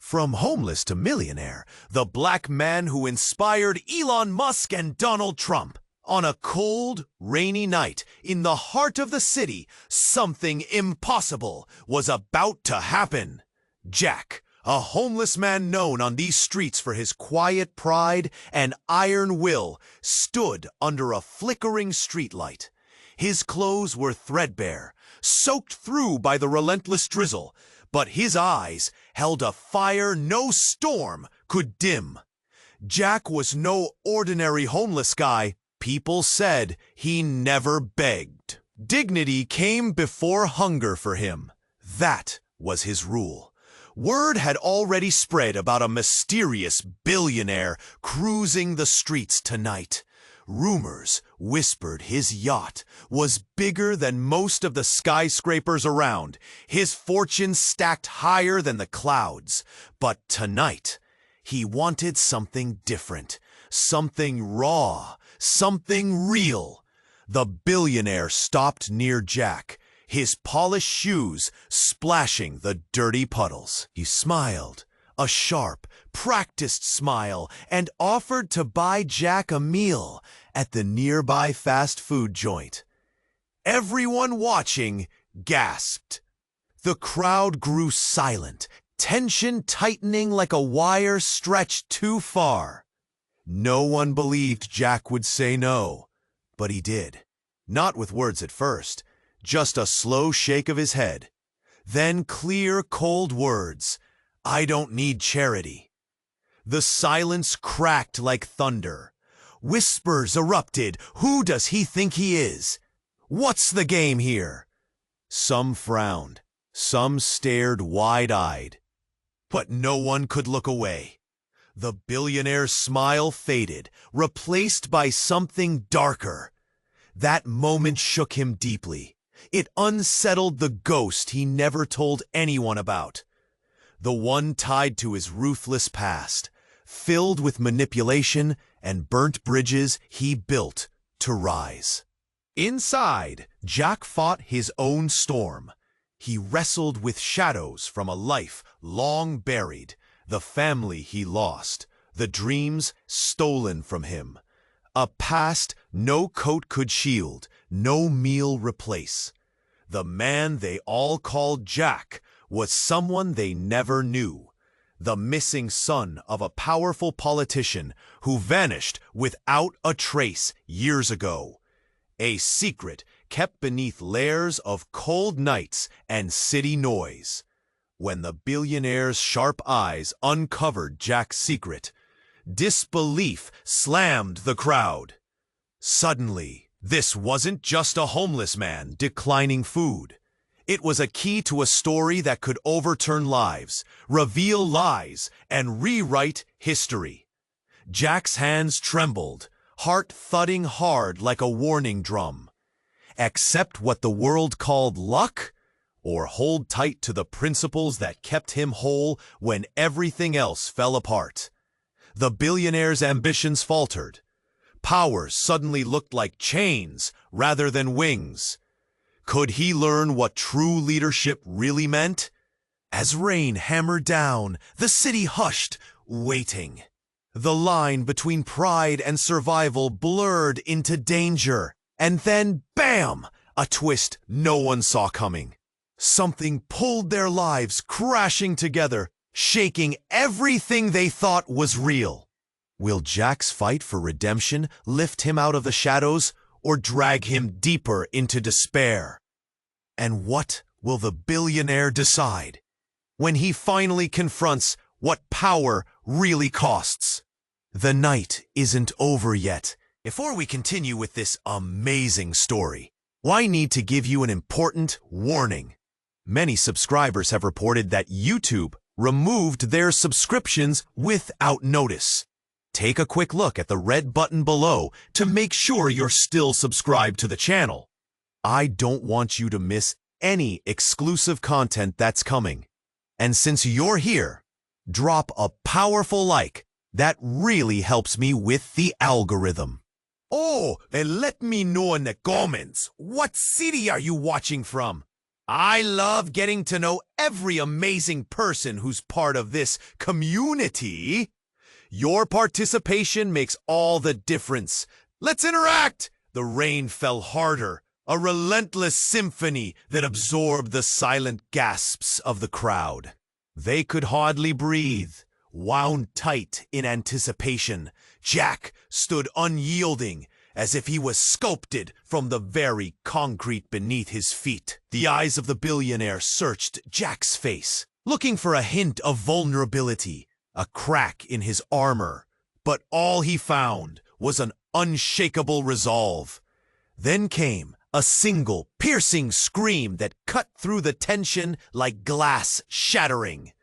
From homeless to millionaire, the black man who inspired Elon Musk and Donald Trump. On a cold, rainy night in the heart of the city, something impossible was about to happen. Jack, a homeless man known on these streets for his quiet pride and iron will, stood under a flickering streetlight. His clothes were threadbare, soaked through by the relentless drizzle, but his eyes held a fire no storm could dim. Jack was no ordinary homeless guy. People said he never begged. Dignity came before hunger for him. That was his rule. Word had already spread about a mysterious billionaire cruising the streets tonight. Rumors whispered his yacht was bigger than most of the skyscrapers around, his fortune stacked higher than the clouds. But tonight, he wanted something different, something raw, something real. The billionaire stopped near Jack, his polished shoes splashing the dirty puddles. He smiled, a sharp, practiced smile, and offered to buy Jack a meal at the nearby fast food joint. Everyone watching gasped. The crowd grew silent, tension tightening like a wire stretched too far. No one believed Jack would say no, but he did. Not with words at first, just a slow shake of his head. Then clear, cold words, "I don't need charity." The silence cracked like thunder. Whispers erupted. Who does he think he is? What's the game here? Some frowned. Some stared wide-eyed. But no one could look away. The billionaire's smile faded, replaced by something darker. That moment shook him deeply. It unsettled the ghost he never told anyone about. The one tied to his ruthless past, filled with manipulation and burnt bridges he built to rise. Inside, Jack fought his own storm. He wrestled with shadows from a life long buried, the family he lost, the dreams stolen from him. A past no coat could shield, no meal replace. The man they all called Jack was someone they never knew. The missing son of a powerful politician who vanished without a trace years ago. A secret kept beneath layers of cold nights and city noise. When the billionaire's sharp eyes uncovered Jack's secret, disbelief slammed the crowd. Suddenly, this wasn't just a homeless man declining food. It was a key to a story that could overturn lives, reveal lies, and rewrite history. Jack's hands trembled, heart thudding hard like a warning drum. Accept what the world called luck, or hold tight to the principles that kept him whole when everything else fell apart. The billionaire's ambitions faltered. Power suddenly looked like chains rather than wings. Could he learn what true leadership really meant? As rain hammered down, the city hushed, waiting. The line between pride and survival blurred into danger. And then, bam! A twist no one saw coming. Something pulled their lives crashing together, shaking everything they thought was real. Will Jack's fight for redemption lift him out of the shadows or drag him deeper into despair? And what will the billionaire decide when he finally confronts what power really costs? The night isn't over yet. Before we continue with this amazing story, I need to give you an important warning. Many subscribers have reported that YouTube removed their subscriptions without notice. Take a quick look at the red button below to make sure you're still subscribed to the channel. I don't want you to miss any exclusive content that's coming. And since you're here, drop a powerful like. That really helps me with the algorithm. Oh, and let me know in the comments, what city are you watching from? I love getting to know every amazing person who's part of this community. Your participation makes all the difference. Let's interact! The rain fell harder, a relentless symphony that absorbed the silent gasps of the crowd. They could hardly breathe. Wound tight in anticipation, Jack stood unyielding, as if he was sculpted from the very concrete beneath his feet. The eyes of the billionaire searched Jack's face, looking for a hint of vulnerability, a crack in his armor. But all he found was an unshakable resolve. Then came a single, piercing scream that cut through the tension like glass shattering.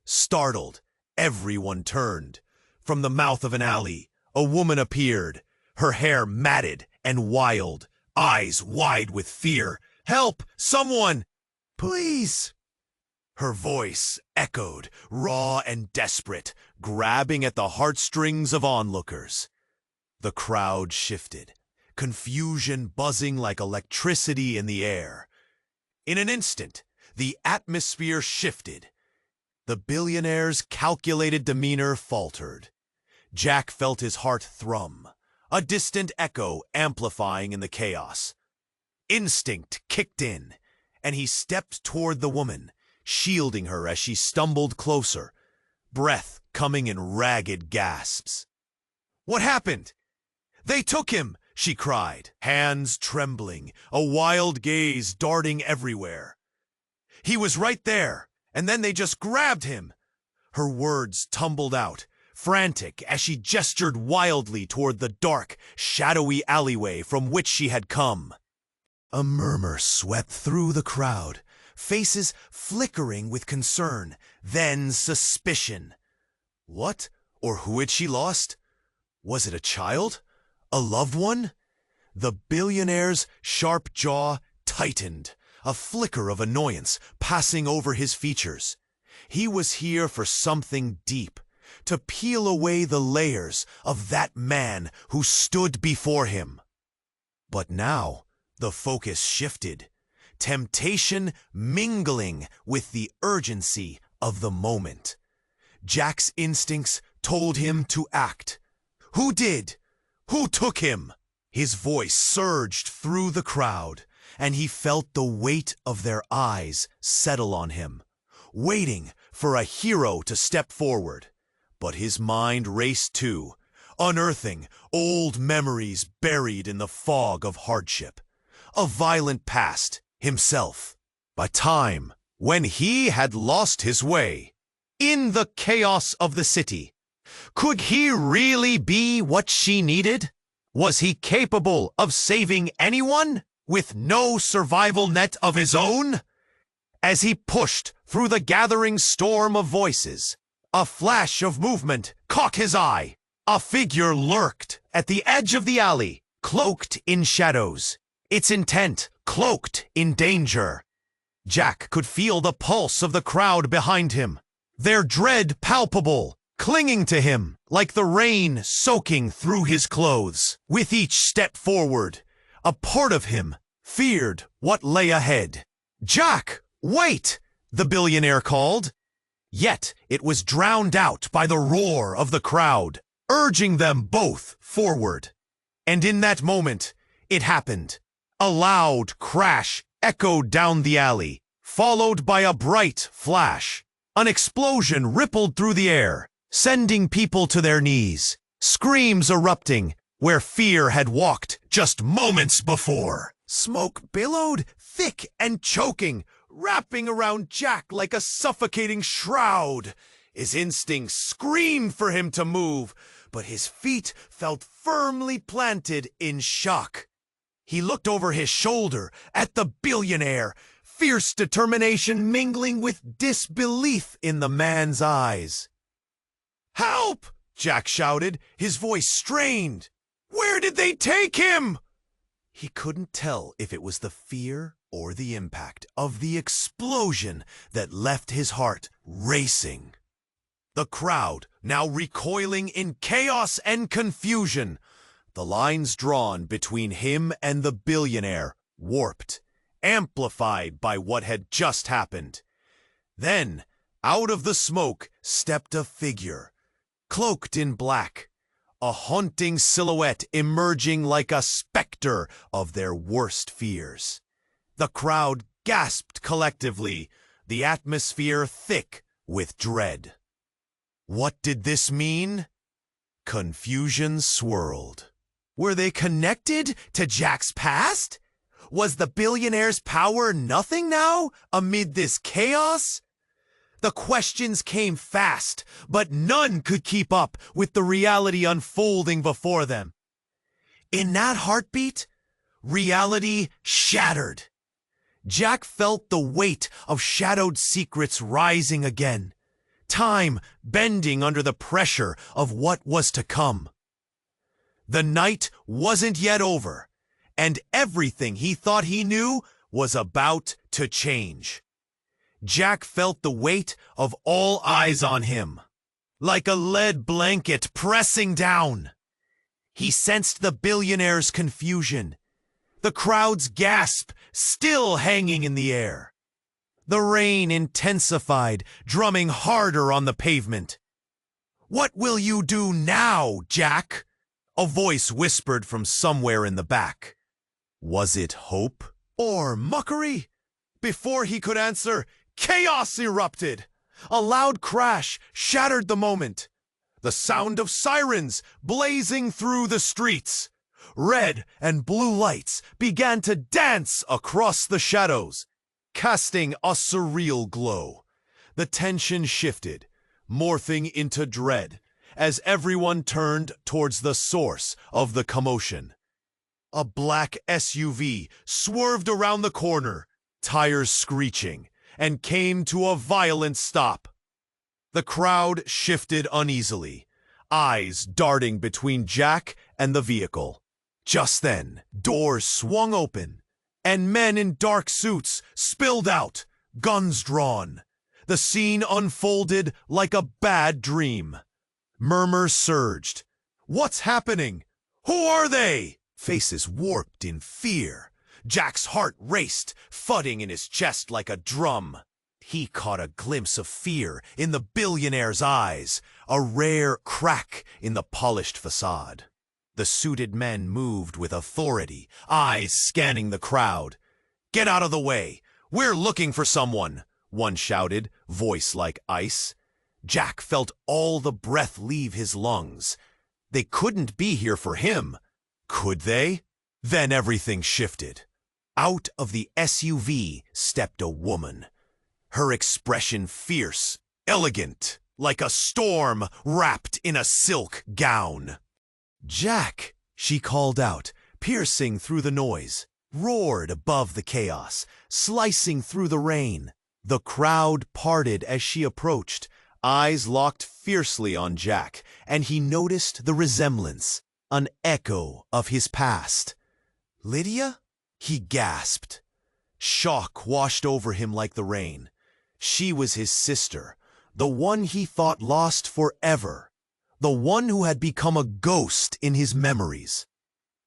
Startled, everyone turned. From the mouth of an alley, a woman appeared, her hair matted and wild, eyes wide with fear. "Help! Someone! Please!" Her voice echoed, raw and desperate, grabbing at the heartstrings of onlookers. The crowd shifted, confusion buzzing like electricity in the air. In an instant, the atmosphere shifted. The billionaire's calculated demeanor faltered. Jack felt his heart thrum, a distant echo amplifying in the chaos. Instinct kicked in, and he stepped toward the woman, shielding her as she stumbled closer, breath coming in ragged gasps. "What happened?" "They took him!" she cried, hands trembling, a wild gaze darting everywhere. "He was right there, and then they just grabbed him." Her words tumbled out, frantic as she gestured wildly toward the dark, shadowy alleyway from which she had come. A murmur swept through the crowd, faces flickering with concern, then suspicion. What or who had she lost? Was it a child? A loved one? The billionaire's sharp jaw tightened, a flicker of annoyance passing over his features. He was here for something deep, to peel away the layers of that man who stood before him. But now the focus shifted, temptation mingling with the urgency of the moment. Jack's instincts told him to act. Who did? Who took him? His voice surged through the crowd, and he felt the weight of their eyes settle on him, waiting for a hero to step forward. But his mind raced too, unearthing old memories buried in the fog of hardship. A violent past, himself. A time when he had lost his way. In the chaos of the city. Could he really be what she needed? Was he capable of saving anyone with no survival net of his own? As he pushed through the gathering storm of voices, a flash of movement caught his eye. A figure lurked at the edge of the alley, cloaked in shadows, its intent cloaked in danger. Jack could feel the pulse of the crowd behind him, their dread palpable, clinging to him like the rain soaking through his clothes. With each step forward, a part of him feared what lay ahead. "Jack, wait!" the billionaire called. Yet it was drowned out by the roar of the crowd, urging them both forward. And in that moment, it happened. A loud crash echoed down the alley, followed by a bright flash. An explosion rippled through the air, sending people to their knees, screams erupting where fear had walked just moments before. Smoke billowed, thick and choking, wrapping around Jack like a suffocating shroud. His instincts screamed for him to move, but his feet felt firmly planted in shock. He looked over his shoulder at the billionaire, fierce determination mingling with disbelief in the man's eyes. "Help!" Jack shouted, his voice strained. "Where did they take him?" He couldn't tell if it was the fear or the impact of the explosion that left his heart racing. The crowd now recoiling in chaos and confusion, the lines drawn between him and the billionaire warped, amplified by what had just happened. Then, out of the smoke stepped a figure, cloaked in black, a haunting silhouette emerging like a specter of their worst fears. The crowd gasped collectively, the atmosphere thick with dread. What did this mean? Confusion swirled. Were they connected to Jack's past? Was the billionaire's power nothing now amid this chaos? The questions came fast, but none could keep up with the reality unfolding before them. In that heartbeat, reality shattered. Jack felt the weight of shadowed secrets rising again, time bending under the pressure of what was to come. The night wasn't yet over, and everything he thought he knew was about to change. Jack felt the weight of all eyes on him, like a lead blanket pressing down. He sensed the billionaire's confusion, the crowd's gasp still hanging in the air. The rain intensified, drumming harder on the pavement. "What will you do now, Jack?" a voice whispered from somewhere in the back. Was it hope or mockery? Before he could answer, chaos erupted. A loud crash shattered the moment. The sound of sirens blazing through the streets. Red and blue lights began to dance across the shadows, casting a surreal glow. The tension shifted, morphing into dread, as everyone turned towards the source of the commotion. A black SUV swerved around the corner, tires screeching, and came to a violent stop. The crowd shifted uneasily, eyes darting between Jack and the vehicle. Just then, doors swung open, and men in dark suits spilled out, guns drawn. The scene unfolded like a bad dream. Murmurs surged. "What's happening? Who are they?" Faces warped in fear. Jack's heart raced, thudding in his chest like a drum. He caught a glimpse of fear in the billionaire's eyes, a rare crack in the polished facade. The suited men moved with authority, eyes scanning the crowd. "Get out of the way! We're looking for someone!" one shouted, voice like ice. Jack felt all the breath leave his lungs. They couldn't be here for him. Could they? Then everything shifted. Out of the SUV stepped a woman. Her expression fierce, elegant, like a storm wrapped in a silk gown. "Jack!" she called out, piercing through the noise, roared above the chaos, slicing through the rain. The crowd parted as she approached, eyes locked fiercely on Jack, and he noticed the resemblance, an echo of his past. "Lydia?" he gasped. Shock washed over him like the rain. She was his sister, the one he thought lost forever, the one who had become a ghost in his memories.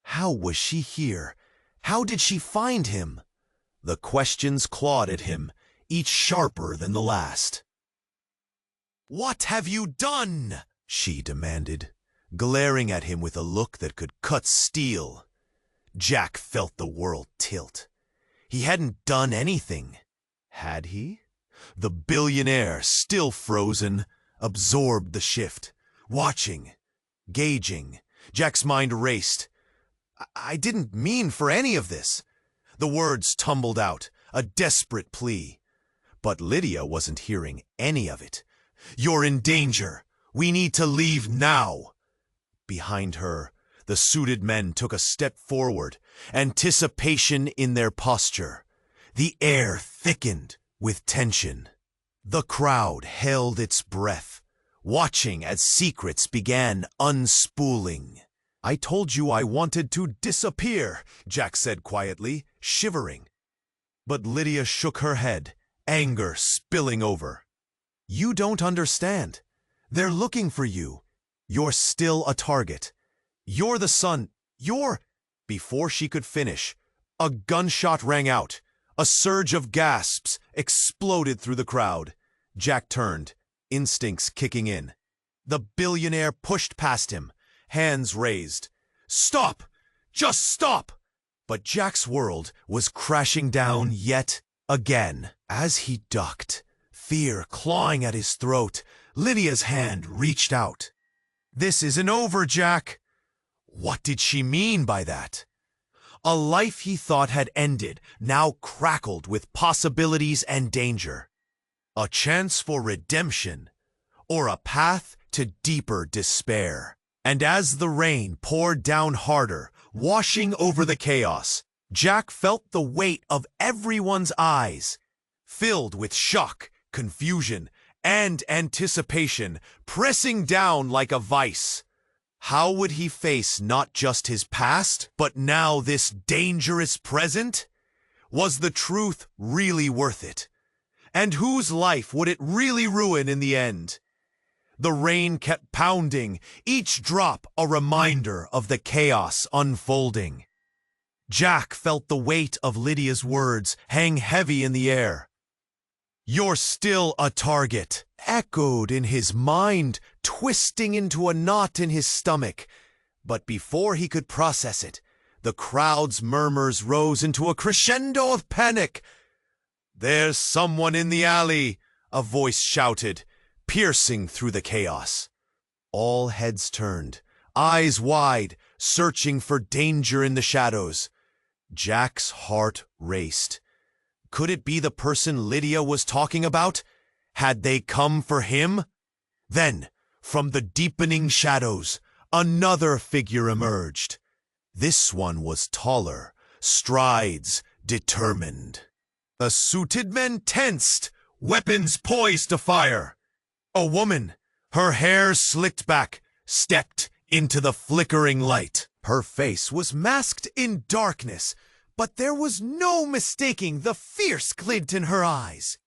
How was she here? How did she find him? The questions clawed at him, each sharper than the last. "What have you done?" she demanded, glaring at him with a look that could cut steel. Jack felt the world tilt. He hadn't done anything. Had he? The billionaire, still frozen, absorbed the shift, watching, gauging. Jack's mind raced. I didn't mean for any of this." The words tumbled out, a desperate plea. But Lydia wasn't hearing any of it. "You're in danger. We need to leave now." Behind her, the suited men took a step forward, anticipation in their posture. The air thickened with tension. The crowd held its breath, watching as secrets began unspooling. "I told you I wanted to disappear," Jack said quietly, shivering. But Lydia shook her head, anger spilling over. "You don't understand. They're looking for you. You're still a target. You're the son. You're—" Before she could finish, a gunshot rang out, A surge of gasps exploded through the crowd. Jack turned, instincts kicking in. The billionaire pushed past him, hands raised. "Stop! Just stop!" But Jack's world was crashing down yet again. As he ducked, fear clawing at his throat, Lydia's hand reached out. "This isn't over, Jack." What did she mean by that? A life he thought had ended now crackled with possibilities and danger. A chance for redemption, or a path to deeper despair. And as the rain poured down harder, washing over the chaos, Jack felt the weight of everyone's eyes, filled with shock, confusion, and anticipation, pressing down like a vice. How would he face not just his past, but now this dangerous present? Was the truth really worth it? And whose life would it really ruin in the end? The rain kept pounding, each drop a reminder of the chaos unfolding. Jack felt the weight of Lydia's words hang heavy in the air. "You're still a target," echoed in his mind, twisting into a knot in his stomach. But before he could process it, the crowd's murmurs rose into a crescendo of panic. "There's someone in the alley," a voice shouted, piercing through the chaos. All heads turned, eyes wide, searching for danger in the shadows. Jack's heart raced. Could it be the person Lydia was talking about? Had they come for him? Then, from the deepening shadows, another figure emerged. This one was taller, strides determined. The suited men tensed, weapons poised to fire. A woman, her hair slicked back, stepped into the flickering light. Her face was masked in darkness, but there was no mistaking the fierce glint in her eyes.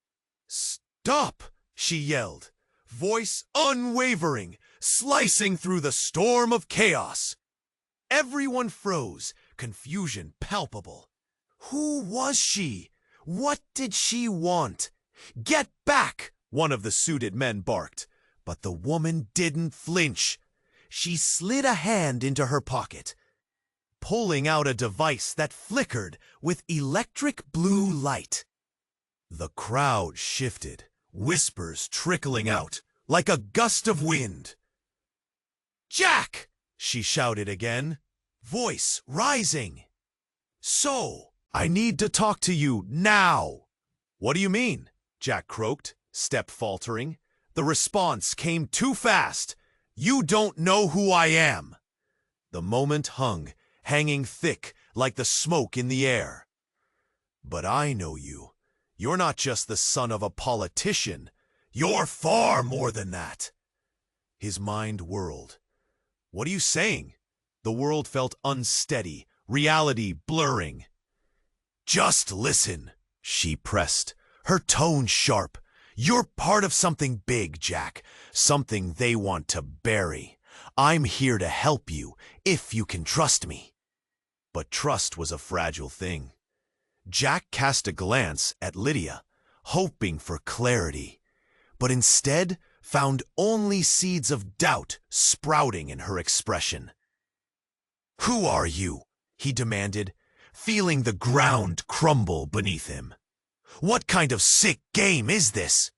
"Stop!" she yelled, voice unwavering, slicing through the storm of chaos. Everyone froze, confusion palpable. Who was she? What did she want? "Get back!" one of the suited men barked, but the woman didn't flinch. She slid a hand into her pocket, pulling out a device that flickered with electric blue light. The crowd shifted, whispers trickling out like a gust of wind. "Jack!" she shouted again, voice rising. "So, I need to talk to you now." "What do you mean?" Jack croaked, step faltering. The response came too fast. "You don't know who I am." The moment hung, hanging thick like the smoke in the air. "But I know you. You're not just the son of a politician. You're far more than that." His mind whirled. "What are you saying?" The world felt unsteady, reality blurring. "Just listen," she pressed, her tone sharp. "You're part of something big, Jack, something they want to bury. I'm here to help you, if you can trust me." But trust was a fragile thing. Jack cast a glance at Lydia, hoping for clarity, but instead found only seeds of doubt sprouting in her expression. "Who are you?" he demanded, feeling the ground crumble beneath him. "What kind of sick game is this?"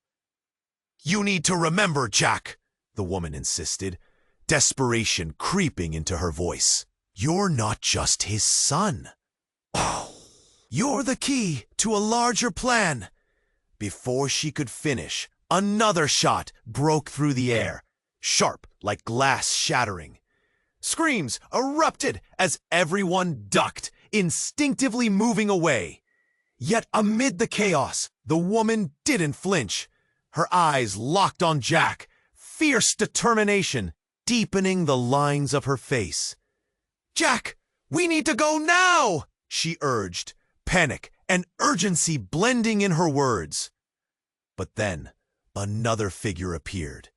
"You need to remember, Jack," the woman insisted, desperation creeping into her voice. "You're not just his son. You're the key to a larger plan." Before she could finish, another shot broke through the air, sharp like glass shattering. Screams erupted as everyone ducked, instinctively moving away. Yet amid the chaos, the woman didn't flinch. Her eyes locked on Jack, fierce determination deepening the lines of her face. "Jack, we need to go now!" she urged, panic and urgency blending in her words. But then, another figure appeared.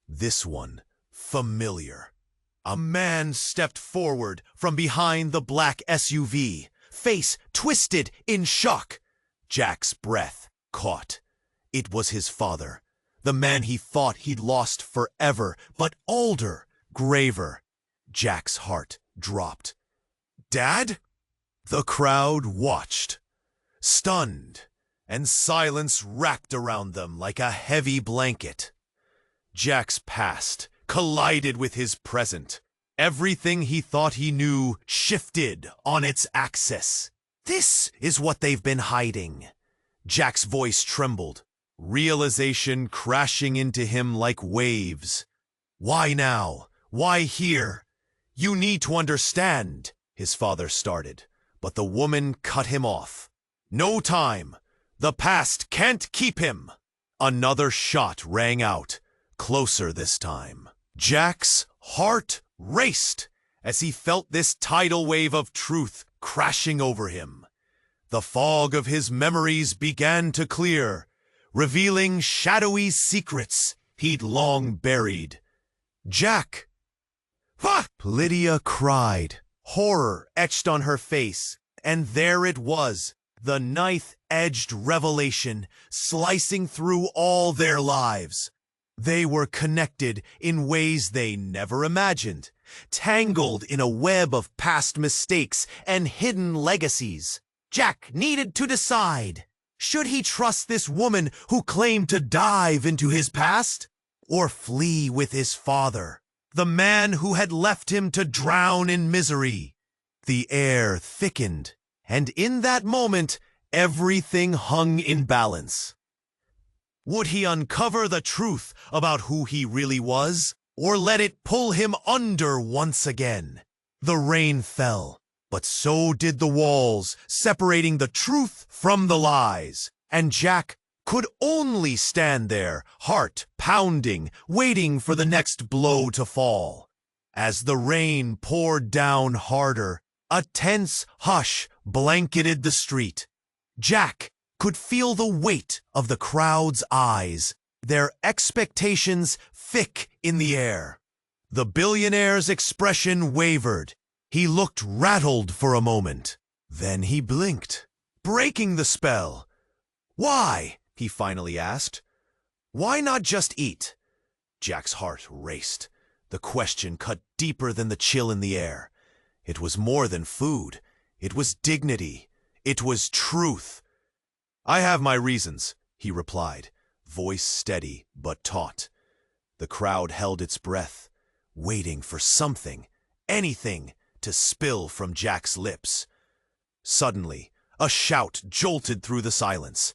This one, familiar. A man stepped forward from behind the black SUV, face twisted in shock. Jack's breath caught. It was his father, the man he thought he'd lost forever, but older, graver. Jack's heart dropped. "Dad?" The crowd watched, stunned, and silence wrapped around them like a heavy blanket. Jack's past collided with his present. Everything he thought he knew shifted on its axis. "This is what they've been hiding." Jack's voice trembled, realization crashing into him like waves. "Why now? Why here? You need to understand," his father started, but the woman cut him off. "No time. The past can't keep him." Another shot rang out, closer this time. Jack's heart raced as he felt this tidal wave of truth crashing over him. The fog of his memories began to clear, revealing shadowy secrets he'd long buried. "Jack!" "Ha!" Lydia cried, horror etched on her face, and there it was, the knife-edged revelation slicing through all their lives. They were connected in ways they never imagined, tangled in a web of past mistakes and hidden legacies. Jack needed to decide. Should he trust this woman who claimed to dive into his past? Or flee with his father, the man who had left him to drown in misery? The air thickened, and in that moment, everything hung in balance. Would he uncover the truth about who he really was, or let it pull him under once again? The rain fell, but so did the walls, separating the truth from the lies, and Jack could only stand there, heart pounding, waiting for the next blow to fall. As the rain poured down harder, a tense hush blanketed the street. Jack could feel the weight of the crowd's eyes, their expectations thick in the air. The billionaire's expression wavered. He looked rattled for a moment. Then he blinked, breaking the spell. "Why?" he finally asked. "Why not just eat?" Jack's heart raced. The question cut deeper than the chill in the air. It was more than food. It was dignity. It was truth. "I have my reasons," he replied, voice steady but taut. The crowd held its breath, waiting for something, anything, to spill from Jack's lips. Suddenly, a shout jolted through the silence.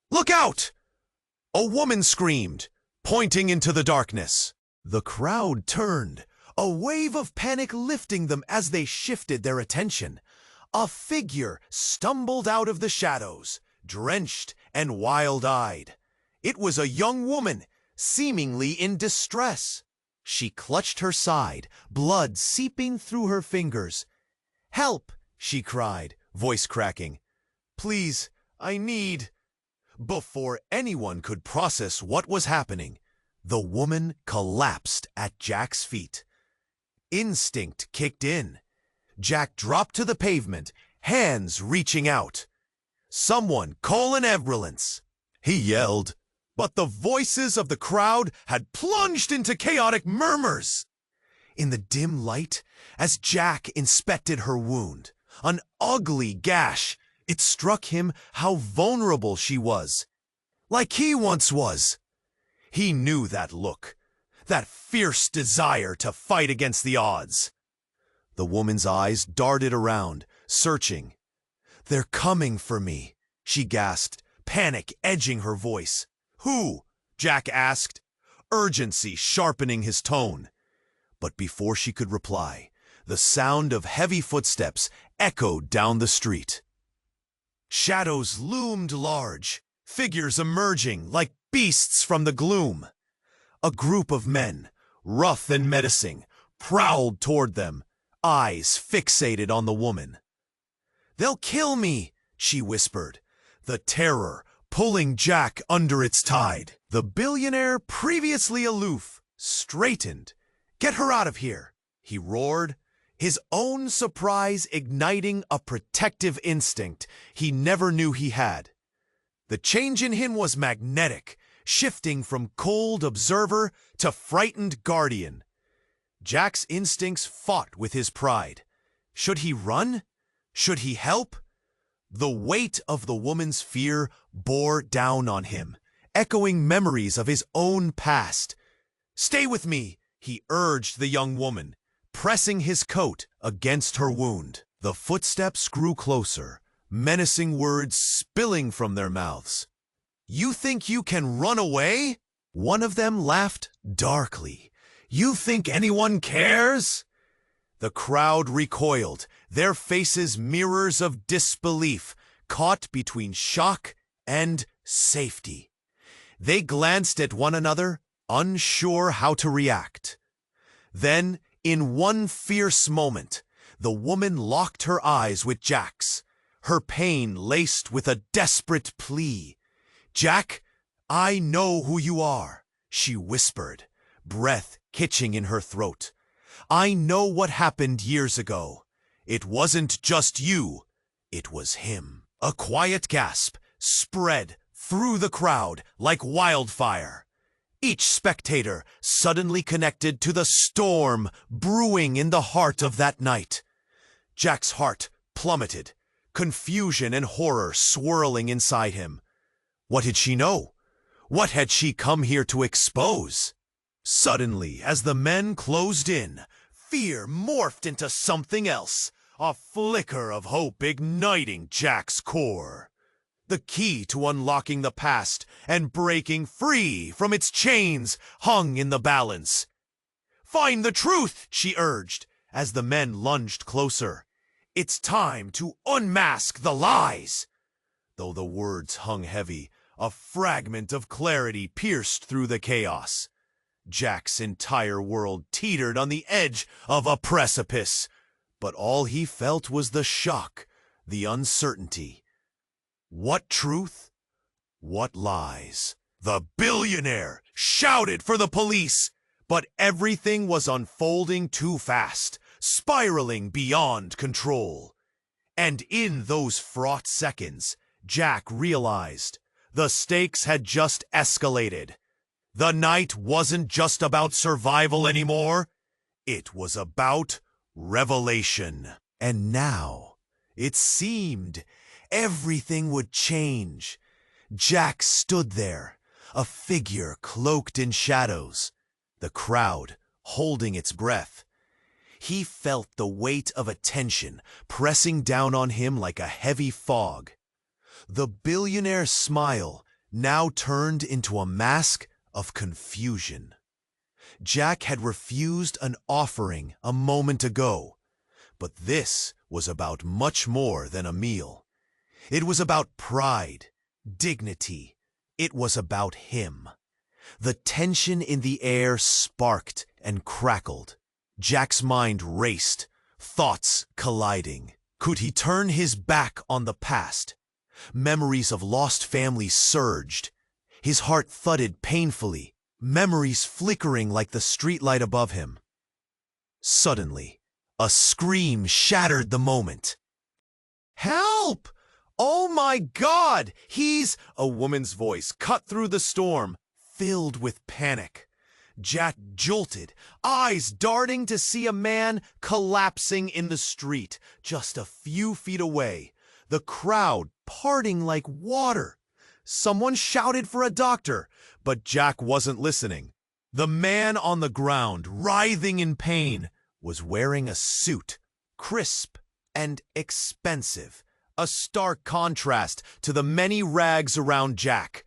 "Look out!" A woman screamed, pointing into the darkness. The crowd turned, a wave of panic lifting them as they shifted their attention. A figure stumbled out of the shadows, drenched and wild-eyed. It was a young woman, seemingly in distress. She clutched her side, blood seeping through her fingers. "Help!" she cried, voice cracking. "Please, I need—" Before anyone could process what was happening, the woman collapsed at Jack's feet. Instinct kicked in. Jack dropped to the pavement, hands reaching out. "Someone call an ambulance!" he yelled, but the voices of the crowd had plunged into chaotic murmurs. In the dim light, as Jack inspected her wound, an ugly gash, it struck him how vulnerable she was, like he once was. He knew that look, that fierce desire to fight against the odds. The woman's eyes darted around, searching. "They're coming for me," she gasped, panic edging her voice. "Who?" Jack asked, urgency sharpening his tone. But before she could reply, the sound of heavy footsteps echoed down the street. Shadows loomed large, figures emerging like beasts from the gloom. A group of men, rough and menacing, prowled toward them, eyes fixated on the woman. "They'll kill me," she whispered, the terror pulling Jack under its tide. The billionaire, previously aloof, straightened. "Get her out of here," he roared, his own surprise igniting a protective instinct he never knew he had. The change in him was magnetic, shifting from cold observer to frightened guardian. Jack's instincts fought with his pride. Should he run? Should he help? The weight of the woman's fear bore down on him, echoing memories of his own past. "Stay with me," he urged the young woman, pressing his coat against her wound. The footsteps grew closer, menacing words spilling from their mouths. "You think you can run away?" One of them laughed darkly. "You think anyone cares?" The crowd recoiled, their faces mirrors of disbelief, caught between shock and safety. They glanced at one another, unsure how to react. Then, in one fierce moment, the woman locked her eyes with Jack's, her pain laced with a desperate plea. "Jack, I know who you are," she whispered, breath catching in her throat. "I know what happened years ago. It wasn't just you, it was him." A quiet gasp spread through the crowd like wildfire. Each spectator suddenly connected to the storm brewing in the heart of that night. Jack's heart plummeted, confusion and horror swirling inside him. What did she know? What had she come here to expose? Suddenly, as the men closed in, fear morphed into something else, a flicker of hope igniting Jack's core. The key to unlocking the past and breaking free from its chains hung in the balance. "Find the truth," she urged, as the men lunged closer. "It's time to unmask the lies." Though the words hung heavy, a fragment of clarity pierced through the chaos. Jack's entire world teetered on the edge of a precipice, but all he felt was the shock, the uncertainty. What truth? What lies? The billionaire shouted for the police, but everything was unfolding too fast, spiraling beyond control. And in those fraught seconds, Jack realized the stakes had just escalated. The night wasn't just about survival anymore. It was about revelation. And now, it seemed, everything would change. Jack stood there, a figure cloaked in shadows, the crowd holding its breath. He felt the weight of attention pressing down on him like a heavy fog. The billionaire's smile now turned into a mask of confusion. Jack had refused an offering a moment ago, but this was about much more than a meal. It was about pride, dignity. It was about him. The tension in the air sparked and crackled. Jack's mind raced, thoughts colliding. Could he turn his back on the past? Memories of lost families surged. His heart thudded painfully, memories flickering like the streetlight above him. Suddenly, a scream shattered the moment. "Help! Oh my God! He's—" A woman's voice cut through the storm, filled with panic. Jack jolted, eyes darting to see a man collapsing in the street, just a few feet away. The crowd parting like water. Someone shouted for a doctor, but Jack wasn't listening. The man on the ground, writhing in pain, was wearing a suit, crisp and expensive, a stark contrast to the many rags around Jack.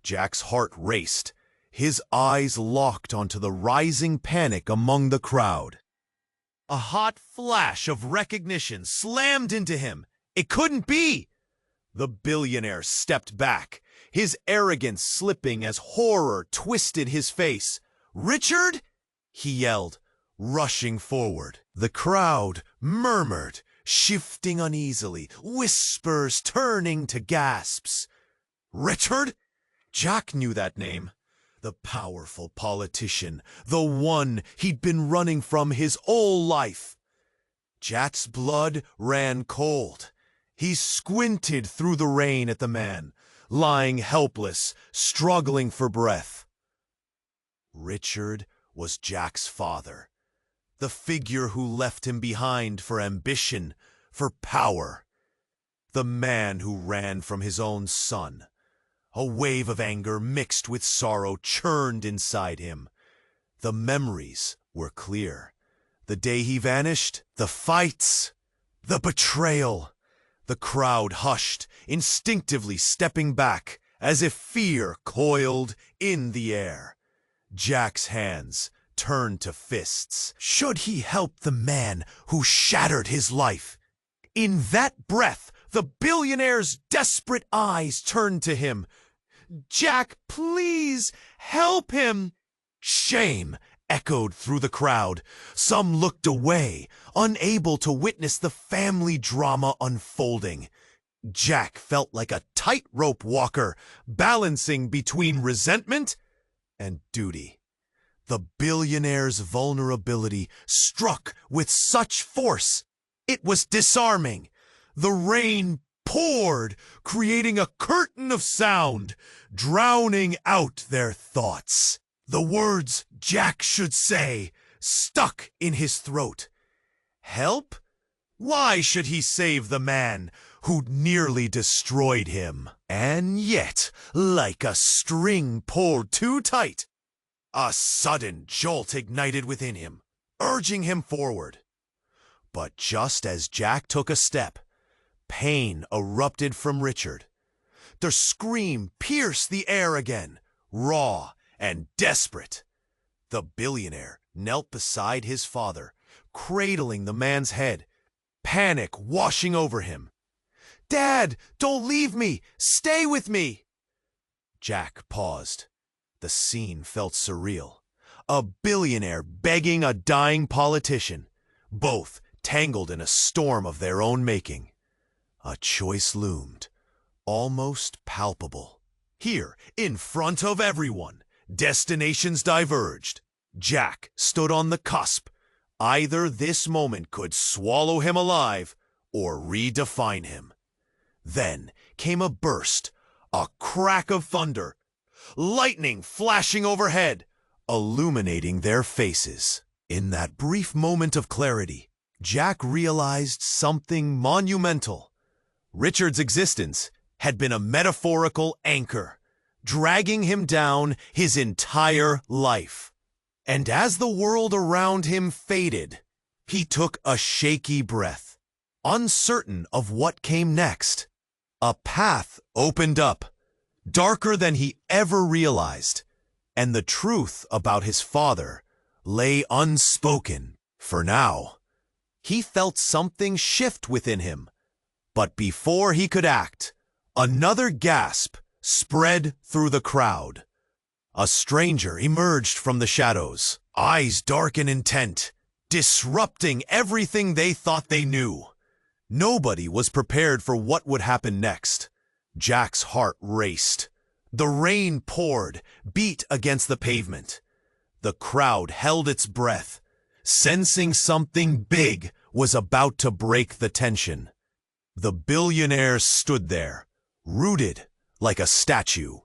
Jack's heart raced, his eyes locked onto the rising panic among the crowd. A hot flash of recognition slammed into him. It couldn't be! The billionaire stepped back, his arrogance slipping as horror twisted his face. "Richard?" he yelled, rushing forward. The crowd murmured, shifting uneasily, whispers turning to gasps. Richard? Jack knew that name. The powerful politician, the one he'd been running from his whole life. Jack's blood ran cold. He squinted through the rain at the man, lying helpless, struggling for breath. Richard was Jack's father, the figure who left him behind for ambition, for power. The man who ran from his own son. A wave of anger mixed with sorrow churned inside him. The memories were clear. The day he vanished, the fights, the betrayal. The crowd hushed, instinctively stepping back, as if fear coiled in the air. Jack's hands turned to fists. Should he help the man who shattered his life? In that breath, the billionaire's desperate eyes turned to him. "Jack, please, help him!" Shame echoed through the crowd. Some looked away, unable to witness the family drama unfolding. Jack felt like a tightrope walker, balancing between resentment and duty. The billionaire's vulnerability struck with such force. It was disarming. The rain poured, creating a curtain of sound, drowning out their thoughts. The words Jack should say stuck in his throat. Help? Why should he save the man who'd nearly destroyed him? And yet, like a string pulled too tight, a sudden jolt ignited within him, urging him forward. But just as Jack took a step, pain erupted from Richard. The scream pierced the air again, raw and desperate. The billionaire knelt beside his father, cradling the man's head, panic washing over him. "Dad, don't leave me! Stay with me!" Jack paused. The scene felt surreal. A billionaire begging a dying politician, both tangled in a storm of their own making. A choice loomed, almost palpable. Here, in front of everyone, destinations diverged. Jack stood on the cusp. Either this moment could swallow him alive or redefine him. Then came a burst, a crack of thunder, lightning flashing overhead, illuminating their faces. In that brief moment of clarity, Jack realized something monumental. Richard's existence had been a metaphorical anchor, dragging him down his entire life. And as the world around him faded, he took a shaky breath, uncertain of what came next. A path opened up, darker than he ever realized, and the truth about his father lay unspoken for now. He felt something shift within him, but before he could act, another gasp spread through the crowd. A stranger emerged from the shadows, eyes dark and intent, disrupting everything they thought they knew. Nobody was prepared for what would happen next. Jack's heart raced. The rain poured, beat against the pavement. The crowd held its breath, sensing something big was about to break the tension. The billionaire stood there, rooted like a statue,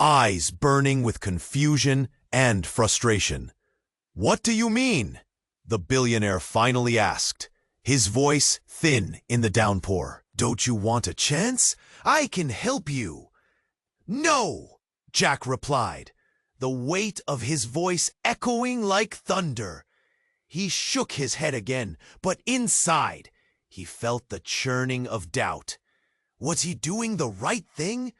eyes burning with confusion and frustration. "What do you mean?" the billionaire finally asked, his voice thin in the downpour. "Don't you want a chance? I can help you." "No," Jack replied, the weight of his voice echoing like thunder. He shook his head again, but inside, he felt the churning of doubt. Was he doing the right thing?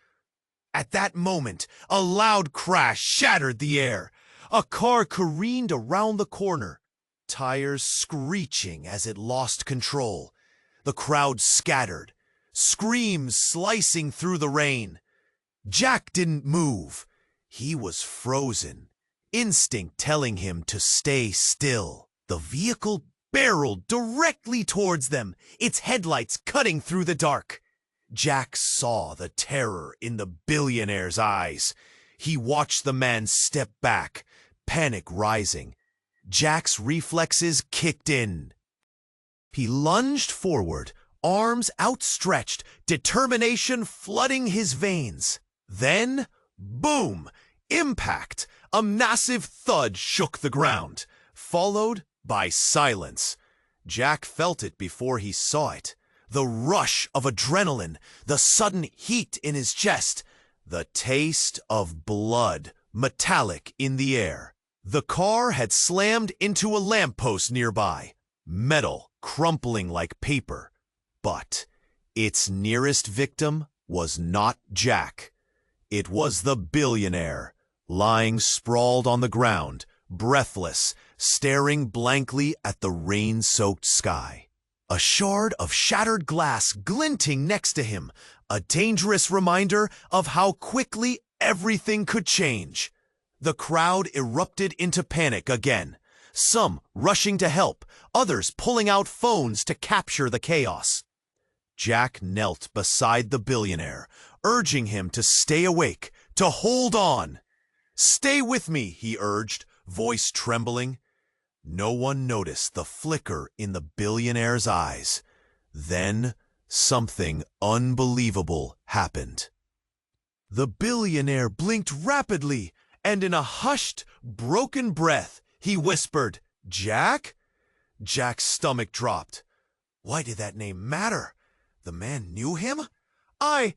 At that moment, a loud crash shattered the air. A car careened around the corner, tires screeching as it lost control. The crowd scattered, screams slicing through the rain. Jack didn't move. He was frozen, instinct telling him to stay still. The vehicle barreled directly towards them, its headlights cutting through the dark. Jack saw the terror in the billionaire's eyes. He watched the man step back, panic rising. Jack's reflexes kicked in. He lunged forward, arms outstretched, determination flooding his veins. Then, boom! Impact! A massive thud shook the ground, followed by silence. Jack felt it before he saw it. The rush of adrenaline, the sudden heat in his chest, the taste of blood, metallic in the air. The car had slammed into a lamppost nearby, metal crumpling like paper. But its nearest victim was not Jack. It was the billionaire, lying sprawled on the ground, breathless, staring blankly at the rain-soaked sky. A shard of shattered glass glinting next to him, a dangerous reminder of how quickly everything could change. The crowd erupted into panic again, some rushing to help, others pulling out phones to capture the chaos. Jack knelt beside the billionaire, urging him to stay awake, to hold on. "Stay with me," he urged, voice trembling. No one noticed the flicker in the billionaire's eyes. Then something unbelievable happened. The billionaire blinked rapidly, and in a hushed, broken breath, he whispered, "Jack?" Jack's stomach dropped. Why did that name matter? The man knew him? I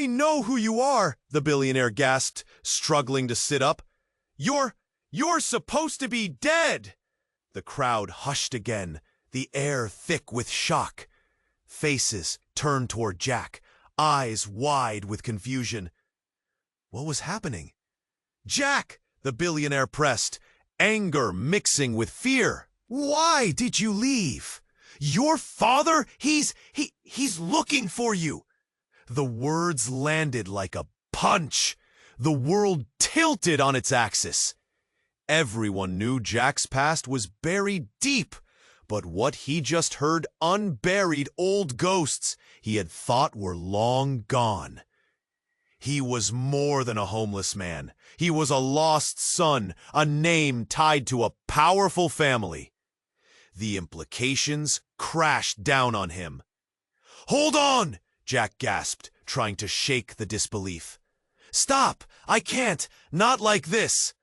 know who you are," the billionaire gasped, struggling to sit up. You're supposed to be dead." The crowd hushed again, the air thick with shock. Faces turned toward Jack, eyes wide with confusion. What was happening? "Jack!" the billionaire pressed, anger mixing with fear. "Why did you leave? Your father, he's looking for you." The words landed like a punch. The world tilted on its axis. Everyone knew Jack's past was buried deep, but what he just heard unburied old ghosts he had thought were long gone. He was more than a homeless man. He was a lost son, a name tied to a powerful family. The implications crashed down on him. "Hold on!" Jack gasped, trying to shake the disbelief. "Stop! I can't! Not like this!"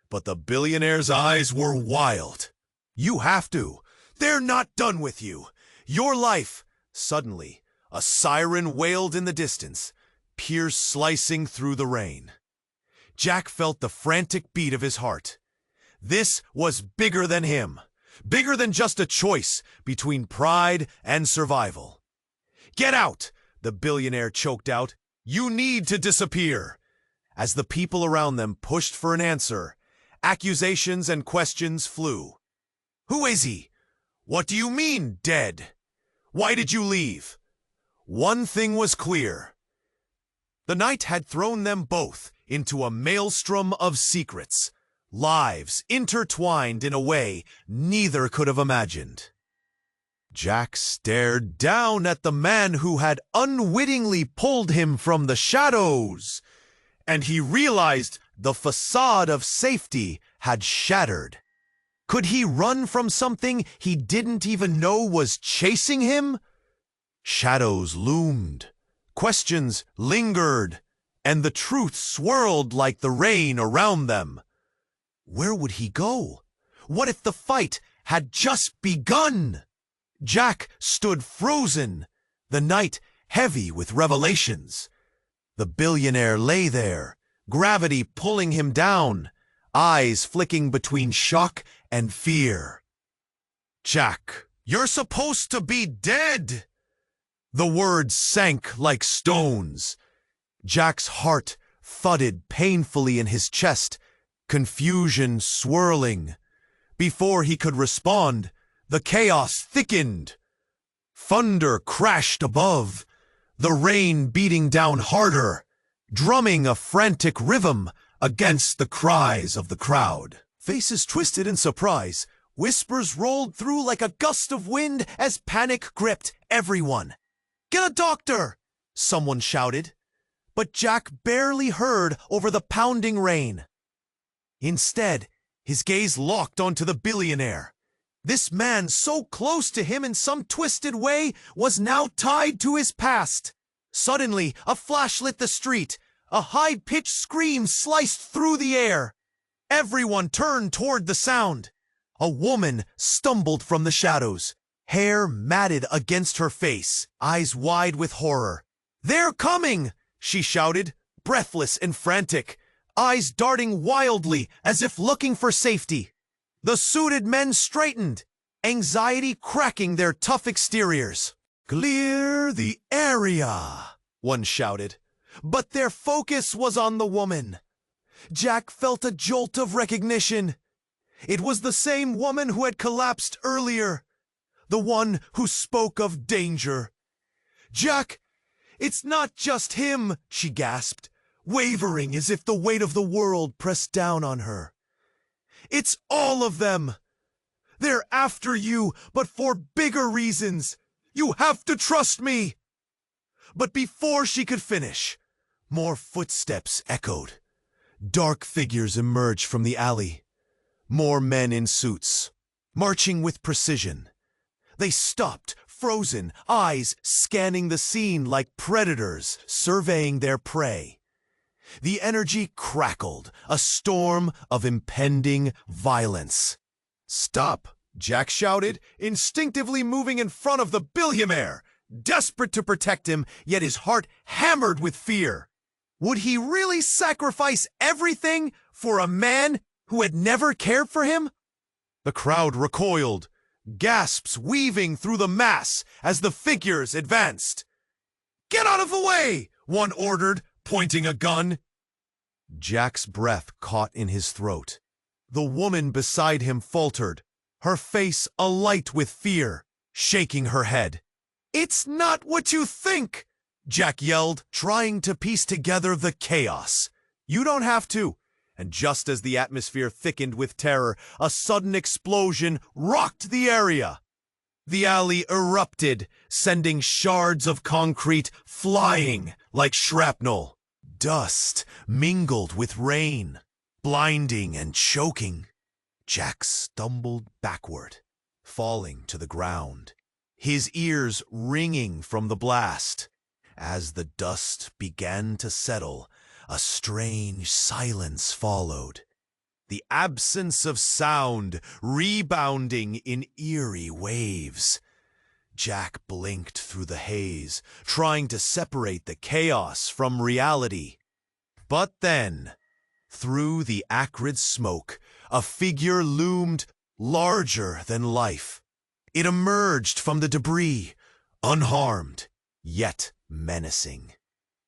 But the billionaire's eyes were wild. "You have to! They're not done with you! Your life—" Suddenly, a siren wailed in the distance, slicing through the rain. Jack felt the frantic beat of his heart. This was bigger than him, bigger than just a choice between pride and survival. "Get out!" the billionaire choked out. "You need to disappear!" As the people around them pushed for an answer, accusations and questions flew. "Who is he? What do you mean, dead? Why did you leave?" One thing was clear. The night had thrown them both into a maelstrom of secrets, lives intertwined in a way neither could have imagined. Jack stared down at the man who had unwittingly pulled him from the shadows, and he realized the facade of safety had shattered. Could he run from something he didn't even know was chasing him? Shadows loomed, questions lingered, and the truth swirled like the rain around them. Where would he go? What if the fight had just begun? Jack stood frozen, the night heavy with revelations. The billionaire lay there, gravity pulling him down, eyes flicking between shock and fear. "Jack, you're supposed to be dead!" The words sank like stones. Jack's heart thudded painfully in his chest, confusion swirling. Before he could respond, the chaos thickened. Thunder crashed above, the rain beating down harder, drumming a frantic rhythm against the cries of the crowd. Faces twisted in surprise, whispers rolled through like a gust of wind as panic gripped everyone. "Get a doctor!" someone shouted, but Jack barely heard over the pounding rain. Instead, his gaze locked onto the billionaire. This man, so close to him in some twisted way, was now tied to his past. Suddenly, a flash lit the street. A high-pitched scream sliced through the air. Everyone turned toward the sound. A woman stumbled from the shadows, hair matted against her face, eyes wide with horror. "They're coming!" she shouted, breathless and frantic, eyes darting wildly as if looking for safety. The suited men straightened, anxiety cracking their tough exteriors. "Clear the area," one shouted, but their focus was on the woman. Jack felt a jolt of recognition. It was the same woman who had collapsed earlier, the one who spoke of danger. "Jack, it's not just him," she gasped, wavering as if the weight of the world pressed down on her. "It's all of them. They're after you, but for bigger reasons. You have to trust me." But before she could finish, more footsteps echoed. Dark figures emerged from the alley. More men in suits, marching with precision. They stopped, frozen, eyes scanning the scene like predators surveying their prey. The energy crackled, a storm of impending violence. "Stop!" Jack shouted, instinctively moving in front of the billionaire, desperate to protect him, yet his heart hammered with fear. Would he really sacrifice everything for a man who had never cared for him? The crowd recoiled, gasps weaving through the mass as the figures advanced. "Get out of the way!" one ordered, pointing a gun. Jack's breath caught in his throat. The woman beside him faltered, her face alight with fear, shaking her head. "It's not what you think!" Jack yelled, trying to piece together the chaos. "You don't have to." And just as the atmosphere thickened with terror, a sudden explosion rocked the area. The alley erupted, sending shards of concrete flying like shrapnel. Dust mingled with rain, blinding and choking. Jack stumbled backward, falling to the ground, his ears ringing from the blast. As the dust began to settle, a strange silence followed, the absence of sound rebounding in eerie waves. Jack blinked through the haze, trying to separate the chaos from reality. But then, through the acrid smoke, a figure loomed larger than life. It emerged from the debris, unharmed, yet menacing.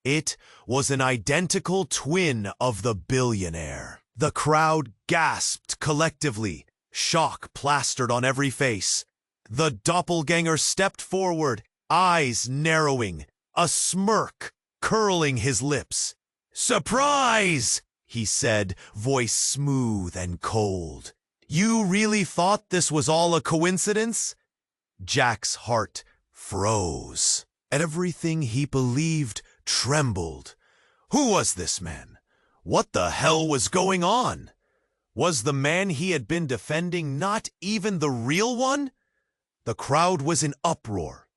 It was an identical twin of the billionaire. The crowd gasped collectively, shock plastered on every face. The doppelganger stepped forward, eyes narrowing, a smirk curling his lips. "Surprise!" he said, voice smooth and cold. "You really thought this was all a coincidence?" Jack's heart froze. Everything he believed trembled. Who was this man? What the hell was going on? Was the man he had been defending not even the real one? The crowd was in uproar.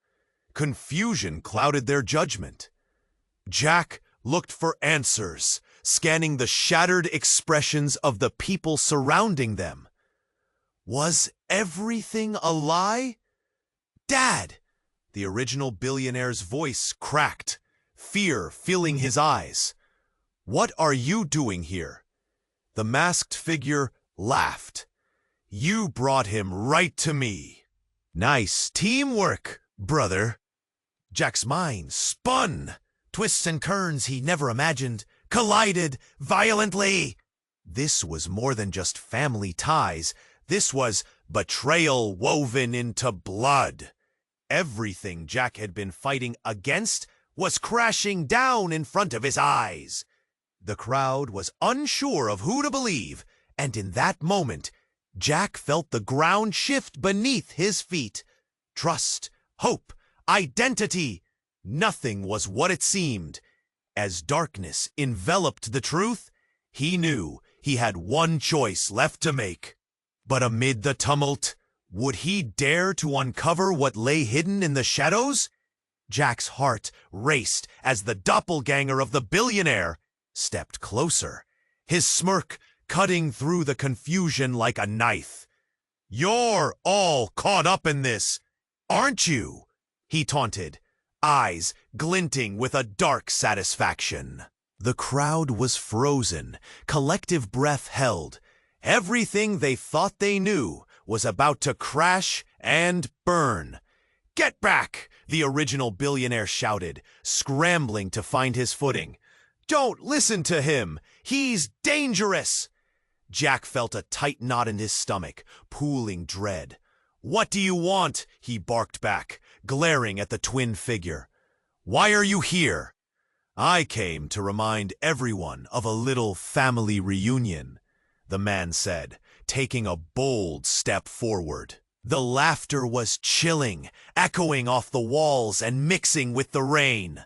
Confusion clouded their judgment. Jack looked for answers, scanning the shattered expressions of the people surrounding them. Was everything a lie? "Dad!" The original billionaire's voice cracked, fear filling his eyes. "What are you doing here?" The masked figure laughed. "You brought him right to me." "Nice teamwork, brother." Jack's mind spun. Twists and turns he never imagined collided violently. This was more than just family ties. This was betrayal woven into blood. Everything Jack had been fighting against was crashing down in front of his eyes. The crowd was unsure of who to believe, and in that moment, Jack felt the ground shift beneath his feet. Trust, hope, identity. Nothing was what it seemed. As darkness enveloped the truth, he knew he had one choice left to make. But amid the tumult, Would he dare to uncover what lay hidden in the shadows? Jack's heart raced as the doppelganger of the billionaire stepped closer, his smirk cutting through the confusion like a knife. "You're all caught up in this, aren't you?" he taunted, eyes glinting with a dark satisfaction. The crowd was frozen, collective breath held. Everything they thought they knew was about to crash and burn. "Get back!" the original billionaire shouted, scrambling to find his footing. "Don't listen to him! He's dangerous!" Jack felt a tight knot in his stomach, pooling dread. "What do you want?" he barked back, glaring at the twin figure. "Why are you here?" "I came to remind everyone of a little family reunion," the man said, taking a bold step forward. The laughter was chilling, echoing off the walls and mixing with the rain.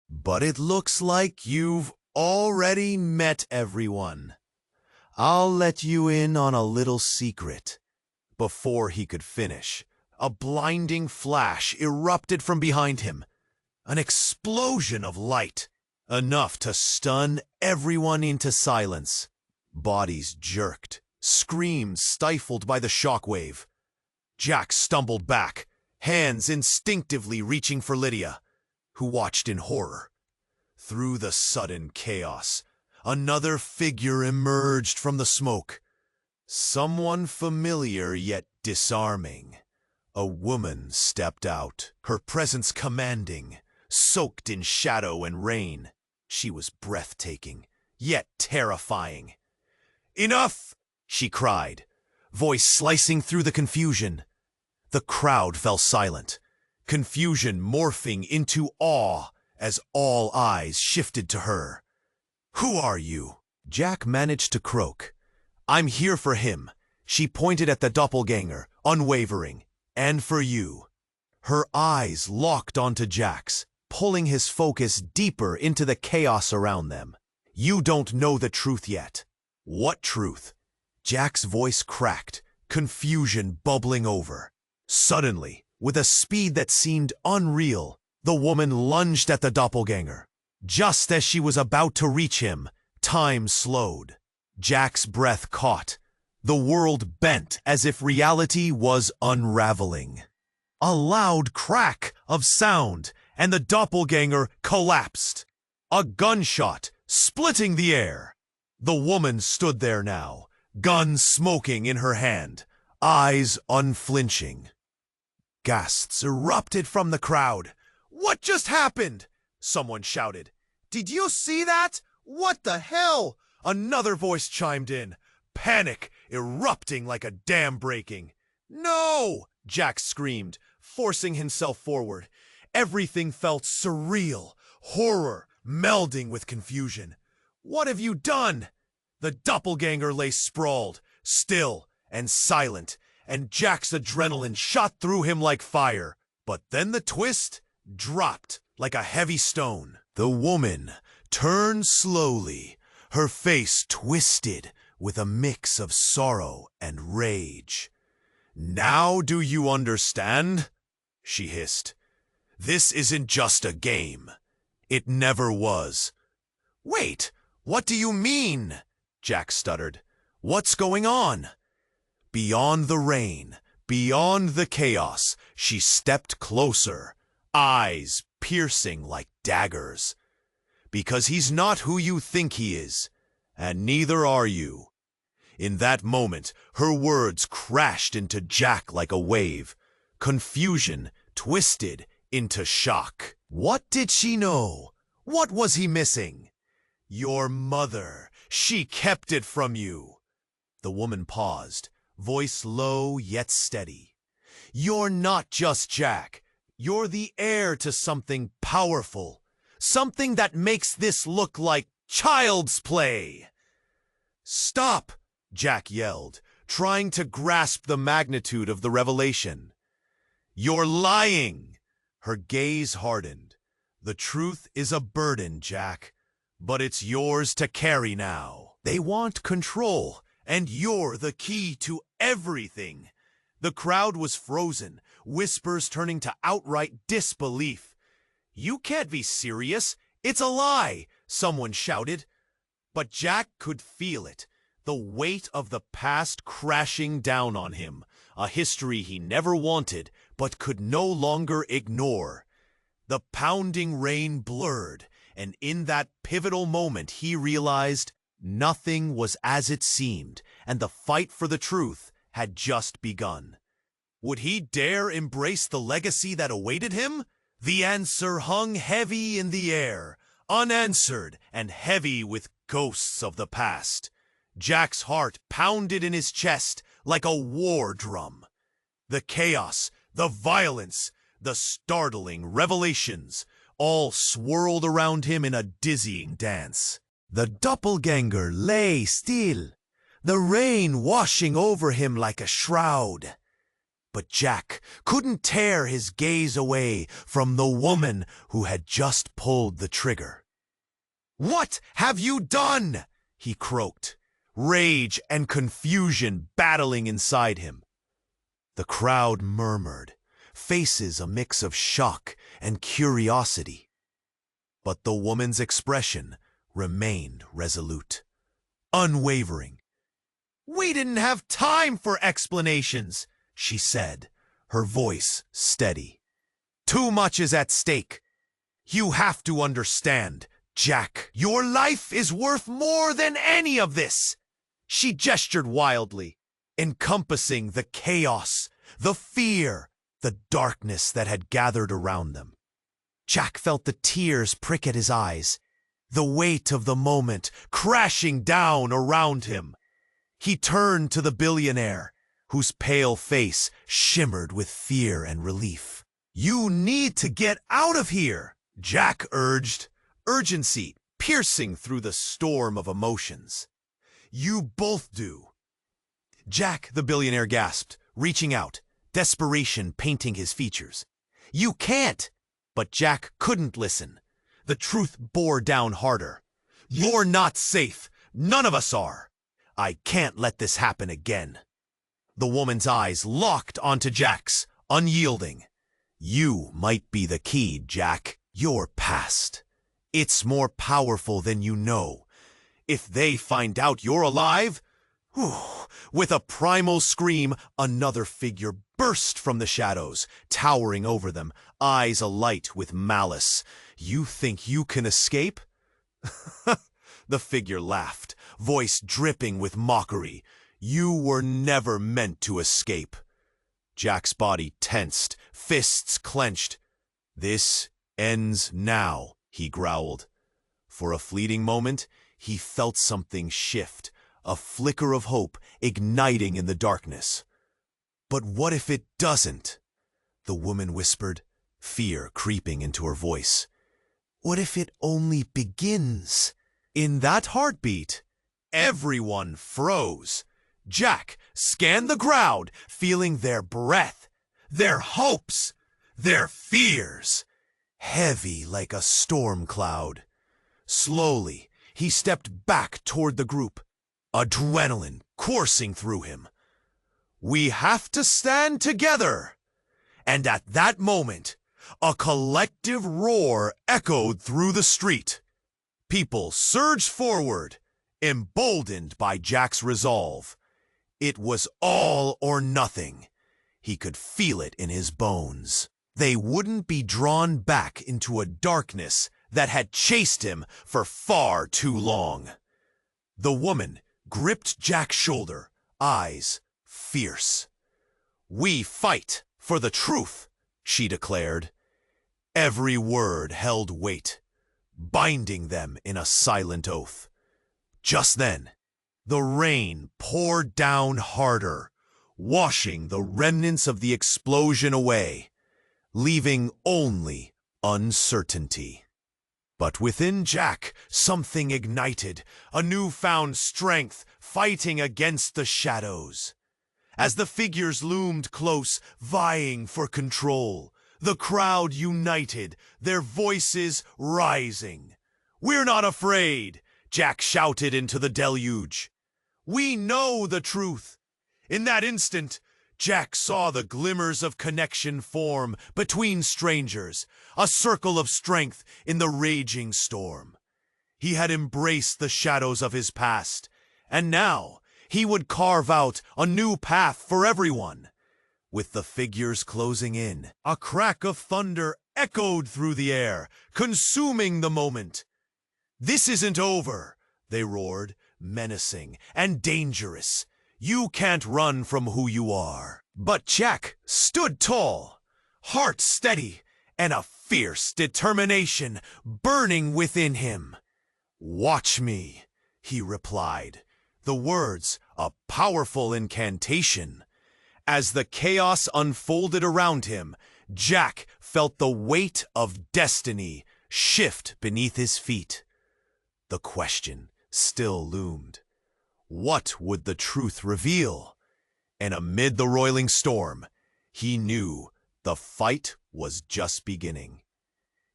"But it looks like you've already met everyone. I'll let you in on a little secret." Before he could finish, a blinding flash erupted from behind him. An explosion of light, enough to stun everyone into silence. Bodies jerked, screams stifled by the shockwave. Jack stumbled back, hands instinctively reaching for Lydia, who watched in horror. Through the sudden chaos, another figure emerged from the smoke. Someone familiar yet disarming. A woman stepped out, her presence commanding, soaked in shadow and rain. She was breathtaking, yet terrifying. "Enough!" she cried, voice slicing through the confusion. The crowd fell silent, confusion morphing into awe as all eyes shifted to her. "Who are you?" Jack managed to croak. "I'm here for him." She pointed at the doppelganger, unwavering. "And for you." Her eyes locked onto Jack's, pulling his focus deeper into the chaos around them. "You don't know the truth yet." "What truth?" Jack's voice cracked, confusion bubbling over. Suddenly, with a speed that seemed unreal, the woman lunged at the doppelganger. Just as she was about to reach him, time slowed. Jack's breath caught. The world bent as if reality was unraveling. A loud crack of sound, and the doppelganger collapsed. A gunshot splitting the air. The woman stood there now, gun smoking in her hand, eyes unflinching. Gasps erupted from the crowd. "What just happened?" someone shouted. "Did you see that? What the hell?" Another voice chimed in, panic erupting like a dam breaking. "No!" Jack screamed, forcing himself forward. Everything felt surreal, horror melding with confusion. "What have you done?" The doppelganger lay sprawled, still and silent, and Jack's adrenaline shot through him like fire. But then the twist dropped like a heavy stone. The woman turned slowly, her face twisted with a mix of sorrow and rage. "Now do you understand?" she hissed. "This isn't just a game. It never was." "Wait, what do you mean?" Jack stuttered. "What's going on?" Beyond the rain, beyond the chaos, she stepped closer, eyes piercing like daggers. "Because he's not who you think he is, and neither are you." In that moment, her words crashed into Jack like a wave. Confusion twisted into shock. What did she know? What was he missing? "Your mother. She kept it from you." The woman paused, voice low yet steady. "You're not just Jack. You're the heir to something powerful. Something that makes this look like child's play." "Stop!" Jack yelled, trying to grasp the magnitude of the revelation. "You're lying!" Her gaze hardened. "The truth is a burden, Jack, but it's yours to carry now. They want control, and you're the key to everything. The crowd was frozen, whispers turning to outright disbelief. "You can't be serious. It's a lie," someone shouted. But Jack could feel it, the weight of the past crashing down on him, a history he never wanted but could no longer ignore. The pounding rain blurred, and in that pivotal moment he realized nothing was as it seemed, and the fight for the truth had just begun. Would he dare embrace the legacy that awaited him? The answer hung heavy in the air, unanswered and heavy with ghosts of the past. Jack's heart pounded in his chest like a war drum. The chaos, the violence, the startling revelations all swirled around him in a dizzying dance. The doppelganger lay still, the rain washing over him like a shroud. But Jack couldn't tear his gaze away from the woman who had just pulled the trigger. "What have you done?" he croaked, rage and confusion battling inside him. The crowd murmured, faces a mix of shock and curiosity. But the woman's expression remained resolute, unwavering. "We didn't have time for explanations," she said, her voice steady. "Too much is at stake. You have to understand, Jack, your life is worth more than any of this." She gestured wildly, encompassing the chaos, the fear, the darkness that had gathered around them. Jack felt the tears prick at his eyes, the weight of the moment crashing down around him. He turned to the billionaire, whose pale face shimmered with fear and relief. "You need to get out of here," Jack urged, urgency piercing through the storm of emotions. "You both do." Jack, the billionaire, gasped, reaching out, desperation painting his features. "You can't!" But Jack couldn't listen. The truth bore down harder. "You're not safe. None of us are. I can't let this happen again." The woman's eyes locked onto Jack's, unyielding. "You might be the key, Jack. Your past. It's more powerful than you know. If they find out you're alive..." With a primal scream, another figure burst from the shadows, towering over them, eyes alight with malice. "You think you can escape?" The figure laughed, voice dripping with mockery. "You were never meant to escape." Jack's body tensed, fists clenched. "This ends now," he growled. For a fleeting moment, he felt something shift, a flicker of hope igniting in the darkness. "But what if it doesn't?" the woman whispered, fear creeping into her voice. "What if it only begins?" In that heartbeat, everyone froze. Jack scanned the crowd, feeling their breath, their hopes, their fears, heavy like a storm cloud. Slowly, he stepped back toward the group, adrenaline coursing through him. "We have to stand together!" And at that moment, a collective roar echoed through the street. People surged forward, emboldened by Jack's resolve. It was all or nothing. He could feel it in his bones. They wouldn't be drawn back into a darkness that had chased him for far too long. The woman gripped Jack's shoulder, eyes fierce. "We fight for the truth," she declared. Every word held weight, binding them in a silent oath. Just then, the rain poured down harder, washing the remnants of the explosion away, leaving only uncertainty. But within Jack, something ignited, a newfound strength fighting against the shadows. As the figures loomed close, vying for control, the crowd united, their voices rising. "We're not afraid," Jack shouted into the deluge. "We know the truth." In that instant, Jack saw the glimmers of connection form between strangers, a circle of strength in the raging storm. He had embraced the shadows of his past, and now he would carve out a new path for everyone. With the figures closing in, a crack of thunder echoed through the air, consuming the moment. "This isn't over," they roared, menacing and dangerous. "You can't run from who you are." But Jack stood tall, heart steady, and a fierce determination burning within him. "Watch me," he replied, the words a powerful incantation. As the chaos unfolded around him, Jack felt the weight of destiny shift beneath his feet. The question still loomed. What would the truth reveal? And amid the roiling storm, he knew the fight was just beginning.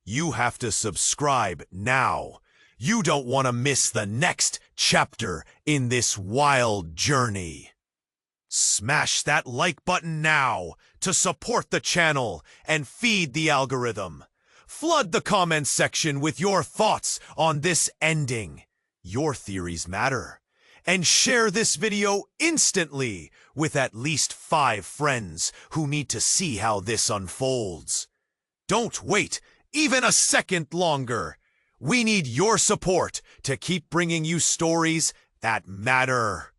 You have to subscribe now. You don't want to miss the next chapter in this wild journey. Smash that like button now to support the channel and feed the algorithm. Flood the comments section with your thoughts on this ending. Your theories matter. And share this video instantly with at least 5 friends who need to see how this unfolds. Don't wait even a second longer. We need your support to keep bringing you stories that matter.